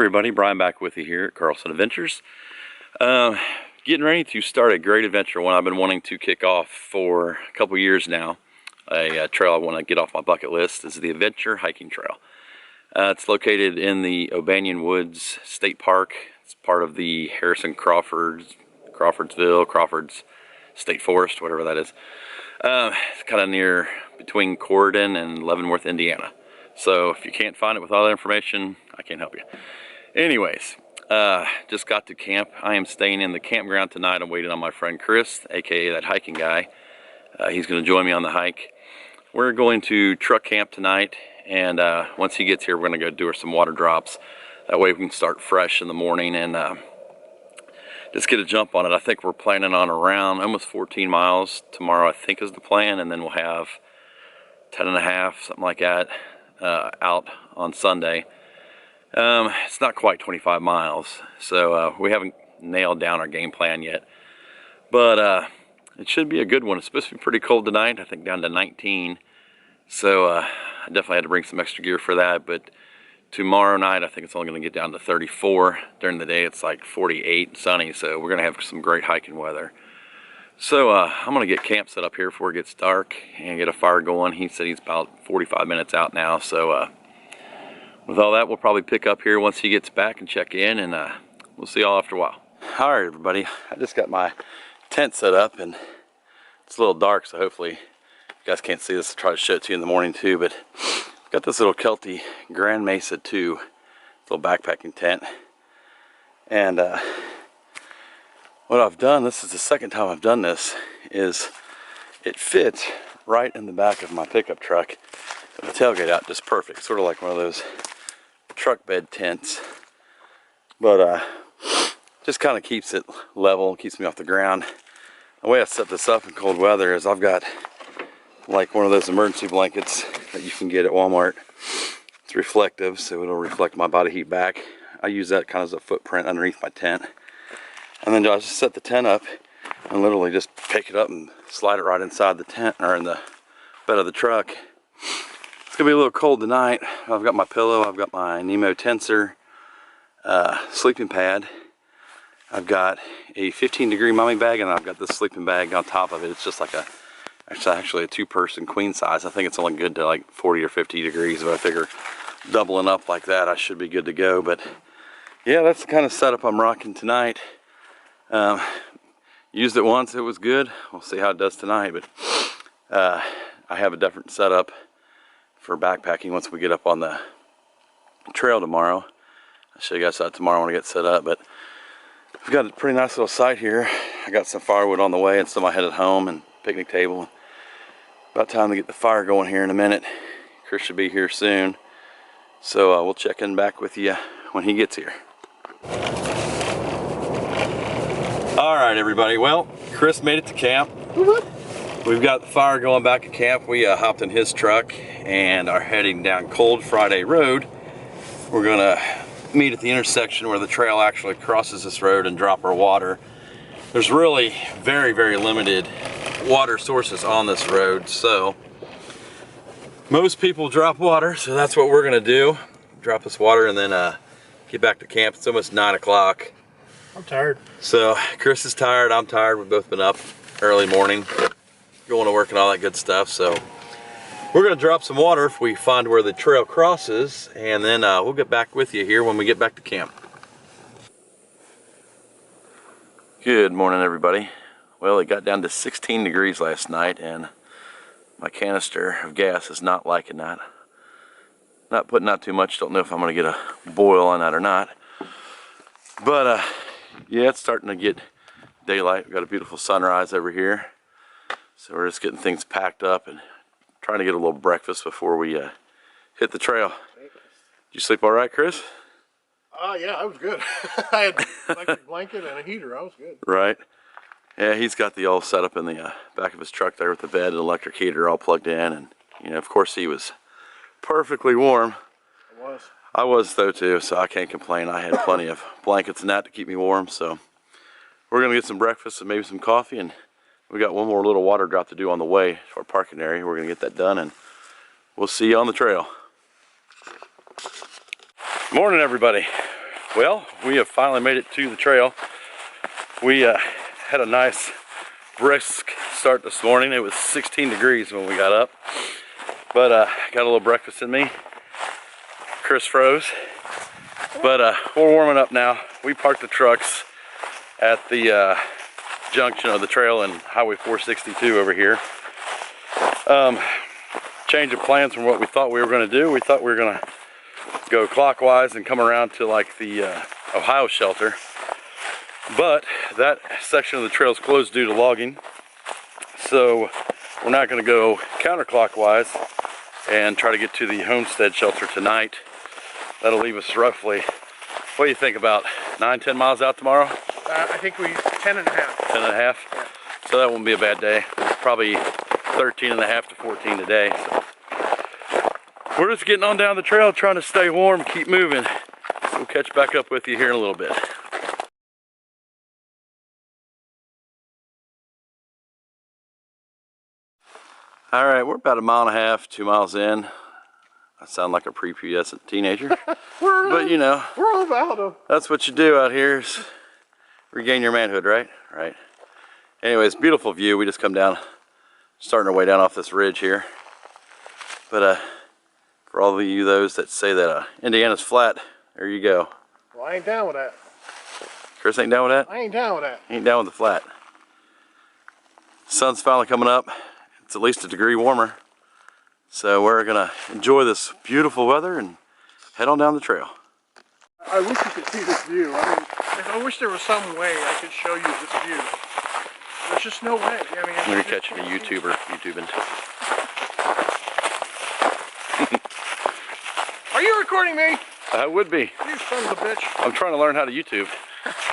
everybody, Brian back with you here at Carlson Adventures. Getting ready to start a great adventure, one I've been wanting to kick off for a couple years now. A trail I want to get off my bucket list is the Aventure Hiking Trail. It's located in the O'Banion Woods State Park. It's part of the Crawfords State Forest, whatever that is. It's kind of near between Corydon and Leavenworth, Indiana. So if you can't find it with all that information, I can't help you. Anyways, just got to camp. I am staying in the campground tonight. I'm waiting on my friend Chris, aka that hiking guy. He's going to join me on the hike. We're going to truck camp tonight, and once he gets here, we're going to go do some water drops. That way we can start fresh in the morning and just get a jump on it. I think we're planning on around almost 14 miles tomorrow, I think is the plan, and then we'll have 10 and a half, something like that, out on Sunday. It's not quite 25 miles, so we haven't nailed down our game plan yet, but it should be a good one. It's supposed to be pretty cold tonight, I think down to 19, so I definitely had to bring some extra gear for that. But tomorrow night I think it's only going to get down to 34. During the day it's like 48, sunny, so we're going to have some great hiking weather. So I'm going to get camp set up here before it gets dark and get a fire going. He said he's about 45 minutes out now, so with all that, we'll probably pick up here once he gets back and check in, and we'll see y'all after a while. All right, everybody, I just got my tent set up, and it's a little dark, so hopefully you guys can't see this. I'll try to show it to you in the morning too, but I've got this little Kelty Grand Mesa 2 little backpacking tent, and what I've done, this is the second time I've done this, is it fits right in the back of my pickup truck with the tailgate out just perfect, sort of like one of those truck bed tents, but just kind of keeps it level, keeps me off the ground. The way I set this up in cold weather is I've got like one of those emergency blankets that you can get at Walmart. It's reflective, so it'll reflect my body heat back. I use that kind of as a footprint underneath my tent. And then I just set the tent up and literally just pick it up and slide it right inside the tent, or in the bed of the truck. It's gonna be a little cold tonight. I've got my pillow, I've got my Nemo tensor, sleeping pad. I've got a 15-degree mummy bag, and I've got this sleeping bag on top of it. It's just like actually a two-person queen size. I think it's only good to like 40 or 50 degrees, but I figure doubling up like that, I should be good to go. But yeah, that's the kind of setup I'm rocking tonight. Used it once, it was good. We'll see how it does tonight, but I have a different setup for backpacking once we get up on the trail tomorrow. I'll show you guys that tomorrow when I get set up, but we've got a pretty nice little site here. I got some firewood on the way and some I had at home, and picnic table. About time to get the fire going here in a minute. Chris should be here soon, so we'll check in back with you when he gets here. Alright, everybody, well, Chris made it to camp. We've got the fire going back at camp. We hopped in his truck and are heading down Cold Friday Road. We're gonna meet at the intersection where the trail actually crosses this road and drop our water. There's really very, very limited water sources on this road, so most people drop water, so that's what we're gonna do. Drop this water and then get back to camp. It's almost 9 o'clock. I'm tired. So Chris is tired, I'm tired. We've both been up early morning, going to work and all that good stuff. So we're gonna drop some water if we find where the trail crosses, and then we'll get back with you here when we get back to camp. Good morning, everybody. Well, it got down to 16 degrees last night, and my canister of gas is not liking that. Not putting out too much. Don't know if I'm gonna get a boil on that or not. But yeah, it's starting to get daylight. We've got a beautiful sunrise over here, so we're just getting things packed up and trying to get a little breakfast before we hit the trail. Did you sleep all right, Chris? Yeah, I was good. I had an electric blanket and a heater. I was good. Right. Yeah, he's got the old setup in the back of his truck there with the bed and electric heater all plugged in, and you know, of course, he was perfectly warm. I was. I was though too, so I can't complain. I had plenty of blankets and that to keep me warm. So we're gonna get some breakfast and maybe some coffee, and we got one more little water drop to do on the way to our parking area. We're gonna get that done, and we'll see you on the trail. Morning, everybody. Well, we have finally made it to the trail. We had a nice brisk start this morning. It was 16 degrees when we got up, but got a little breakfast in me. Chris froze, but we're warming up now. We parked the trucks at the junction of the trail and Highway 462 over here. Change of plans from what we thought we were going to do. We thought we were going to go clockwise and come around to like the Ohio shelter, but that section of the trail is closed due to logging, so we're not going to go counterclockwise and try to get to the homestead shelter tonight. That'll leave us roughly, what do you think, about 9-10 miles out tomorrow? I think 10 and a half. 10 and a half? Yeah. So that won't be a bad day. Probably 13 and a half to 14 today. So we're just getting on down the trail, trying to stay warm, keep moving. We'll catch back up with you here in a little bit. All right, we're about 1.5 miles, 2 miles in. I sound like a prepubescent teenager, but you know, we're all about them. That's what you do out here, is regain your manhood, right? Right. Anyways, beautiful view. We just come down, starting our way down off this ridge here. But for all of you those that say that Indiana's flat, there you go. Well, I ain't down with that. Chris ain't down with that? I ain't down with that. Ain't down with the flat. Sun's finally coming up. It's at least a degree warmer. So we're gonna enjoy this beautiful weather and head on down the trail. I wish you could see this view. I wish there was some way I could show you this view. There's just no way. I mean, we're catching a YouTubing. Are you recording me? I would be. You son of a bitch. I'm trying to learn how to YouTube.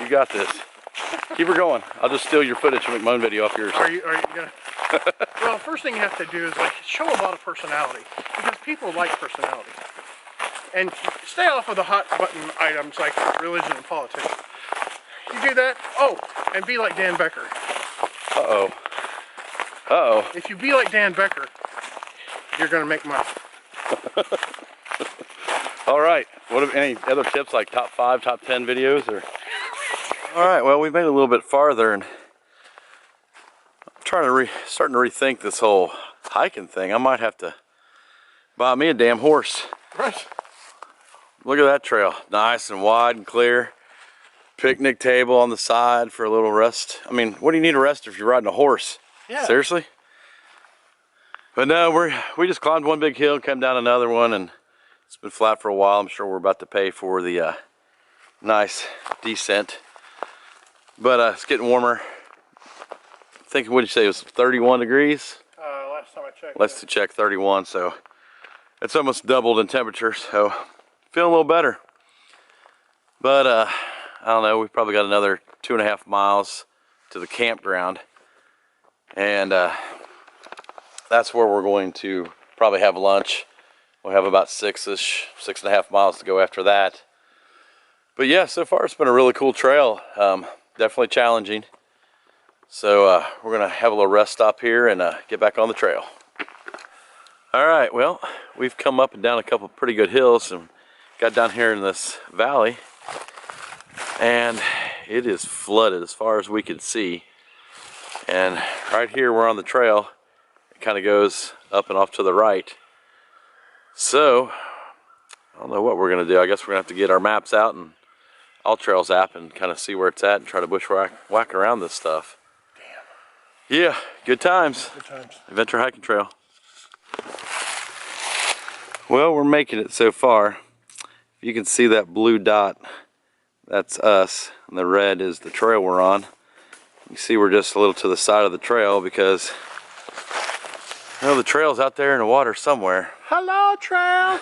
You got this. Keep her going. I'll just steal your footage and make my own video off yours. Are you gonna? Well, first thing you have to do is like show a lot of personality, because people like personality. And stay off of the hot button items like religion and politics. You do that, oh, and be like Dan Becker. Uh-oh. Uh-oh. If you be like Dan Becker, you're gonna make money. All right. What have any other tips, like top 5, top 10 videos, or? All right. Well, we made it a little bit farther, and I'm starting to rethink this whole hiking thing. I might have to buy me a damn horse. Right. Look at that trail, nice and wide and clear. Picnic table on the side for a little rest. I mean, what do you need a rest if you're riding a horse? Yeah. Seriously? But no, we just climbed one big hill, came down another one, and it's been flat for a while. I'm sure we're about to pay for the nice descent. But it's getting warmer. I think, what did you say, it was 31 degrees? Last time I checked. Let's check 31, so it's almost doubled in temperature, so feeling a little better. But I don't know, we've probably got another 2.5 miles to the campground, and that's where we're going to probably have lunch. We'll have about 6.5 miles to go after that. But yeah, so far it's been a really cool trail. Definitely challenging. So we're gonna have a little rest stop here and get back on the trail. All right, well, we've come up and down a couple pretty good hills and got down here in this valley, and it is flooded as far as we could see. And right here we're on the trail. It kind of goes up and off to the right. So I don't know what we're gonna do. I guess we're gonna have to get our maps out and All Trails app and kind of see where it's at and try to bushwhack around this stuff. Damn. Yeah, good times. Good times. Adventure Hiking Trail. Well, we're making it so far. You can see that blue dot, that's us, and the red is the trail we're on. You see we're just a little to the side of the trail because, you know, the trail's out there in the water somewhere. Hello, trail.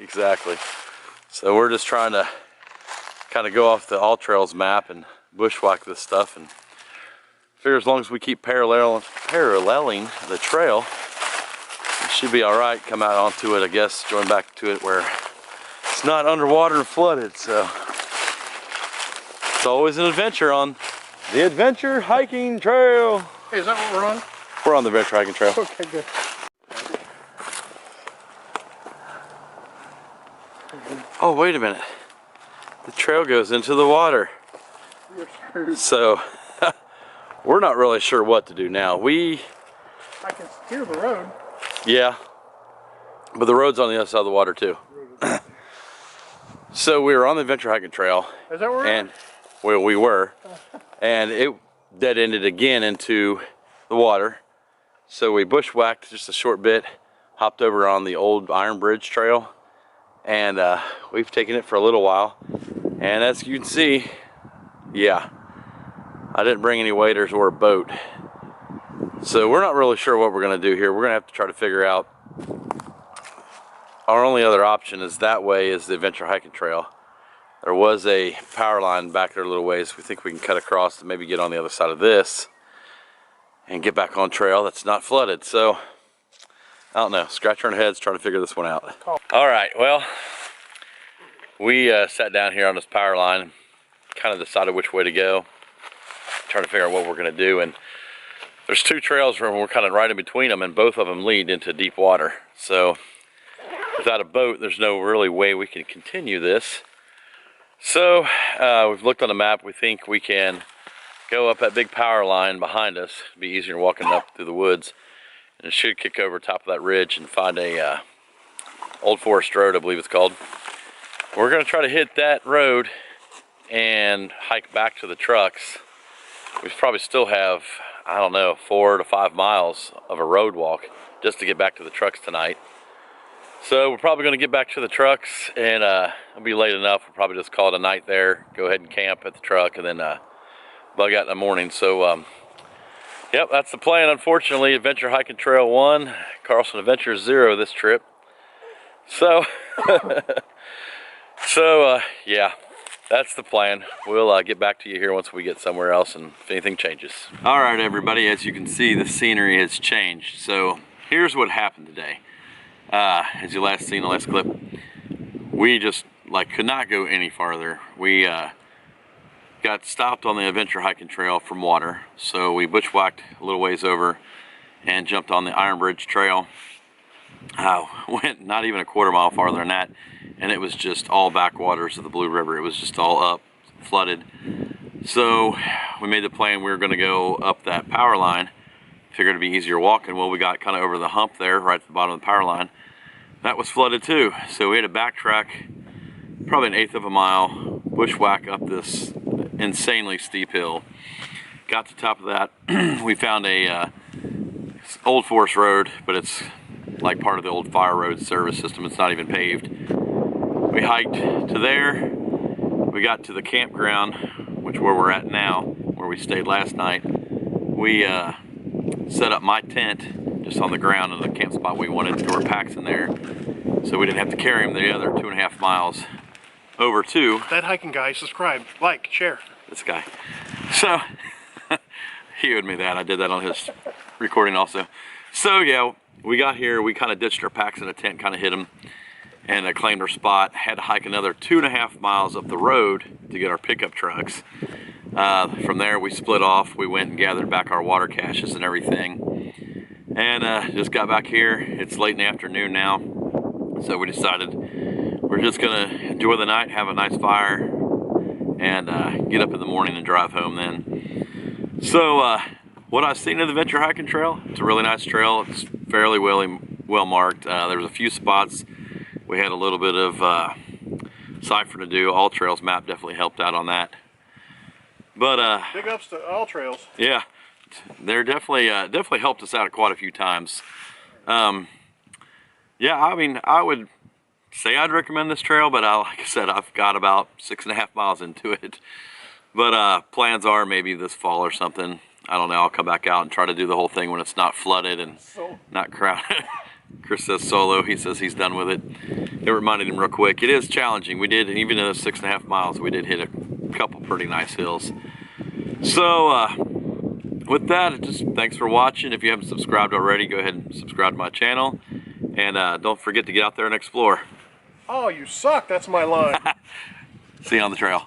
Exactly. So we're just trying to kind of go off the All Trails map and bushwhack this stuff, and figure as long as we keep paralleling the trail, it should be all right. Come out onto it, I guess, join back to it where it's not underwater and flooded. So it's always an adventure on the Adventure Hiking Trail. Hey, is that what we're on? We're on the Adventure Hiking Trail. Okay, good. Oh, wait a minute. the trail goes into the water. You're screwed. So we're not really sure what to do now. I can hear the road. Yeah, but the road's on the other side of the water too. So we were on the Adventure Hiking Trail. Is that where and well, we were, and it dead ended again into the water. So we bushwhacked just a short bit, hopped over on the old Iron Bridge Trail, and we've taken it for a little while. And as you can see, yeah, I didn't bring any waders or a boat. So we're not really sure what we're gonna do here. We're gonna have to try to figure out. Our only other option is that way is the Adventure Hiking Trail. There was a power line back there a little ways. We think we can cut across and maybe get on the other side of this and get back on trail that's not flooded. So, I don't know, scratching our heads trying to figure this one out. All right, well, we sat down here on this power line, kind of decided which way to go, trying to figure out what we're gonna do. And there's two trails where we're kind of right in between them, and both of them lead into deep water. So, without a boat, there's no really way we can continue this. So we've looked on the map. We think we can go up that big power line behind us. It'll be easier walking up through the woods, and it should kick over top of that ridge and find a Old Forest Road, I believe it's called. We're gonna try to hit that road and hike back to the trucks. We probably still have, I don't know, 4 to 5 miles of a road walk just to get back to the trucks tonight. So we're probably going to get back to the trucks, and it'll be late enough. We'll probably just call it a night there, go ahead and camp at the truck, and then bug out in the morning. So yep, that's the plan. Unfortunately, Adventure Hiking Trail 1, Carlson Adventure 0 this trip. So yeah, that's the plan. We'll get back to you here once we get somewhere else and if anything changes. All right, everybody, as you can see, the scenery has changed. So here's what happened today. As you last seen the last clip, we just could not go any farther. We got stopped on the Adventure Hiking Trail from water, so we bushwhacked a little ways over and jumped on the Iron Bridge Trail. Went not even a quarter mile farther than that, and it was just all backwaters of the Blue River. It was just all up, flooded. So we made the plan we were going to go up that power line. Figured it'd be easier walking. Well, we got kind of over the hump there, right at the bottom of the power line. That was flooded too. So we had to backtrack probably 1/8 of a mile, bushwhack up this insanely steep hill. Got to the top of that. We found a Old Forest Road, but it's like part of the old fire road service system. It's not even paved. We hiked to there. We got to the campground, which where we're at now, where we stayed last night. We set up my tent just on the ground in the camp spot we wanted to store packs in there, so we didn't have to carry them the other 2.5 miles over to that hiking guy. Subscribe, like, share. This guy. So he owed me that. I did that on his recording also. So yeah, we got here. We kind of ditched our packs in a tent, kind of hid them, and claimed our spot. Had to hike another 2.5 miles up the road to get our pickup trucks. From there we split off. We went and gathered back our water caches and everything, and just got back here. It's late in the afternoon now, so we decided we're just gonna enjoy the night, have a nice fire, and get up in the morning and drive home then. So what I've seen of the Adventure Hiking Trail, it's a really nice trail. It's fairly well marked. There's a few spots we had a little bit of ciphering to do. All Trails map definitely helped out on that. But big ups to All Trails. Yeah, they're definitely helped us out quite a few times. Yeah, I mean, I would say I'd recommend this trail, but like I said, I've got about 6.5 miles into it. But plans are maybe this fall or something. I don't know. I'll come back out and try to do the whole thing when it's not flooded and not crowded. Chris says solo. He says he's done with it. It reminded him real quick. It is challenging. We did, even in those 6.5 miles, we did hit a couple pretty nice hills. So with that, just thanks for watching. If you haven't subscribed already, go ahead and subscribe to my channel, and don't forget to get out there and explore. Oh, you suck. That's my line. See you on the trail.